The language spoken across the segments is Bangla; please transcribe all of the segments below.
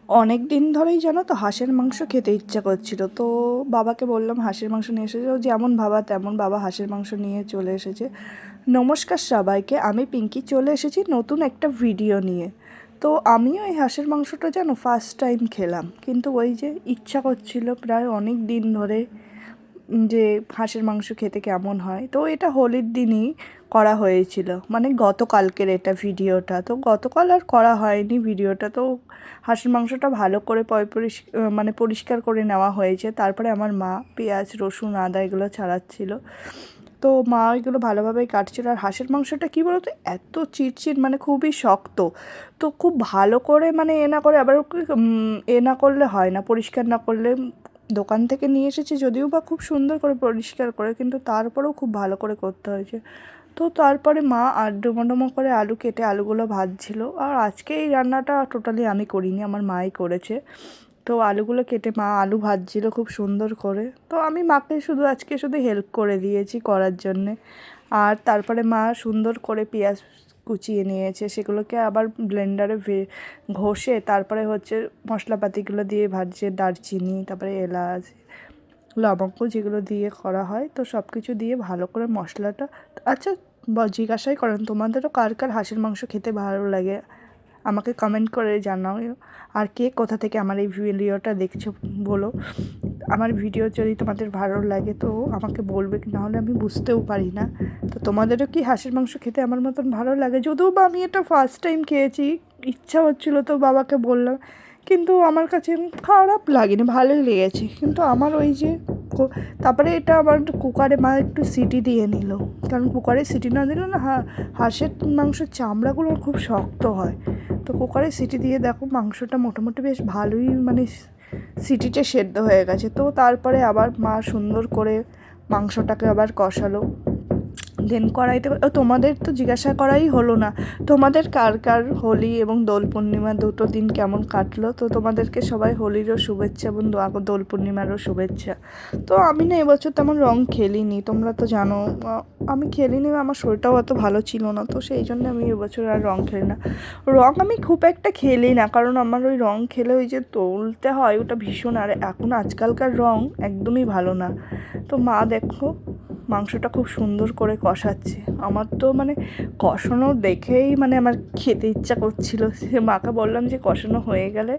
অনেক দিন ধরেই জানো তো হাঁসের মাংস খেতে ইচ্ছা করছিল, তো বাবাকে বললাম হাঁসের মাংস নিয়ে এসেছে। ও যেমন ভাবা তেমন, বাবা হাঁসের মাংস নিয়ে চলে এসেছে। নমস্কার সবাইকে, আমি পিঙ্কি চলে এসেছি নতুন একটা ভিডিও নিয়ে। তো আমিও এই হাঁসের মাংসটা জানো ফার্স্ট টাইম খেলাম, কিন্তু ওই যে ইচ্ছা করছিল প্রায় অনেক দিন ধরে যে হাঁসের মাংস খেতে কেমন হয়। তো এটা হোলির দিনই করা হয়েছিল, মানে গতকালকের এটা ভিডিওটা। তো গতকাল আর করা হয়নি ভিডিওটা। তো হাঁসের মাংসটা ভালো করে মানে পরিষ্কার করে নেওয়া হয়েছে। তারপরে আমার মা পেঁয়াজ রসুন আদা এগুলো ছাড়াচ্ছিল, তো মা এগুলো ভালোভাবেই কাটছিল। আর হাঁসের মাংসটা কী বলতো, এত চিটচিট মানে খুবই শক্ত। তো খুব ভালো করে মানে এ না করে আবার এ না করলে হয় না, পরিষ্কার না করলে। দোকান থেকে নিয়ে এসেছি যদিও বা খুব সুন্দর করে পরিষ্কার করে, কিন্তু তারপরেও খুব ভালো করে করতে হয়েছে। তো তারপরে মা আর ডুমো করে আলু কেটে আলুগুলো ভাজছিল। আর আজকে এই রান্নাটা টোটালি আমি করিনি, আমার মাই করেছে। তো আলুগুলো কেটে মা আলু ভাজছিল খুব সুন্দর করে। তো আমি মাকে আজকে শুধু হেল্প করে দিয়েছি করার জন্যে। আর তারপরে মা সুন্দর করে পেঁয়াজ কুচিয়ে নিয়েছে, সেগুলোকে আবার ব্লেন্ডারে ঘষে তারপরে হচ্ছে মশলাপাতিগুলো দিয়ে ভাজছে, দারচিনি তারপরে এলাচ লবঙ্গ যেগুলো দিয়ে করা হয়। তো সব কিছু দিয়ে ভালো করে মশলাটা। আচ্ছা, জিজ্ঞাসাই করেন তোমাদেরও কার কার হাঁসের মাংস খেতে ভালো লাগে, আমাকে কমেন্ট করে জানাও। আর কে কোথা থেকে আমার এই ভিডিওটা দেখছো বলো। আমার ভিডিও যদি তোমাদের ভালো লাগে তো আমাকে বলবে, নাহলে আমি বুঝতেও পারি না। তো তোমাদেরও কি হাঁসের মাংস খেতে আমার মতন ভালো লাগে? যদিও বা আমি এটা ফার্স্ট টাইম খেয়েছি, ইচ্ছা হচ্ছিলো তো বাবাকে বললাম, কিন্তু আমার কাছে খারাপ লাগেনি, ভালোই লেগেছে। কিন্তু আমার ওই যে তারপরে এটা আবার কুকারে মা একটু সিটি দিয়ে নিল, কারণ কুকারে সিটি না দিলে না হাঁসের মাংসের চামড়াগুলো খুব শক্ত হয়। তো কুকারে সিটি দিয়ে দেখো মাংসটা মোটামুটি বেশ ভালোই মানে সিটিতে সেদ্ধ হয়ে গেছে। তো তারপরে আবার মা সুন্দর করে মাংসটাকে আবার কষালো। দেন কড়াইতে তোমাদের তো জিজ্ঞাসা করাই হলো না, তোমাদের কার কার হোলি এবং দোল পূর্ণিমা দুটো দিন কেমন কাটলো। তো তোমাদেরকে সবাই হোলিরও শুভেচ্ছা এবং দোল পূর্ণিমারও শুভেচ্ছা। তো আমি না এবছর তেমন রং খেলিনি, তোমরা তো জানো আমি খেলিনি, আমার শরীরটাও অত ভালো ছিল না। তো সেই জন্য আমি এবছর আর রং খেলি না। রং আমি খুব একটা খেলি না, কারণ আমার ওই রং খেলে ওই যে তুলতে হয় ওটা ভীষণ, আর এখন আজকালকার রং একদমই ভালো না। তো মা দেখো মাংসটা খুব সুন্দর করে কষাচ্ছে। আমার তো মানে কষানো দেখেই মানে আমার খেতে ইচ্ছা করছিল। সে মাকে বললাম যে কষানো হয়ে গেলে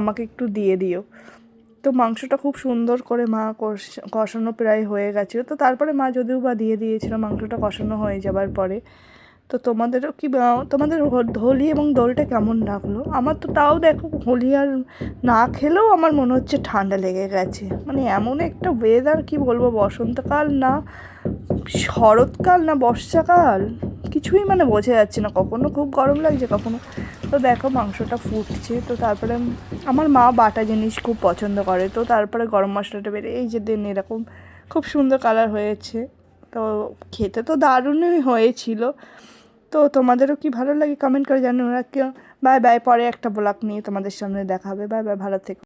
আমাকে একটু দিয়ে দিও। তো মাংসটা খুব সুন্দর করে মা কষানো প্রায় হয়ে গেছিলো। তো তারপরে মা যদিও বা দিয়ে দিয়েছিলো মাংসটা কষানো হয়ে যাবার পরে। তো তোমাদেরও কি তোমাদের হোলি এবং দোলটা কেমন লাগলো? আমার তো তাও দেখো হোলি আর না খেলেও আমার মনে হচ্ছে ঠান্ডা লেগে গেছে। মানে এমন একটা ওয়েদার, কি বলবো, বসন্তকাল না শরৎকাল না বর্ষাকাল, কিছুই মানে বোঝা যাচ্ছে না, কখনো খুব গরম লাগছে কখনো। তো দেখো মাংসটা ফুটছে। তো তারপরে আমার মা বাটা জিনিস খুব পছন্দ করে, তো তারপরে গরম মশলাটা বেড়ে এই যে দেন এরকম খুব সুন্দর কালার হয়েছে। তো খেতে তো দারুণই হয়েছিল। তো তোমাদেরও কি ভালো লাগে কমেন্ট করে জানো। ওরা কেউ বাই বাই, পরে একটা ব্লগ নিয়ে তোমাদের সামনে দেখা হবে। বাই বাই, ভালো থেকো।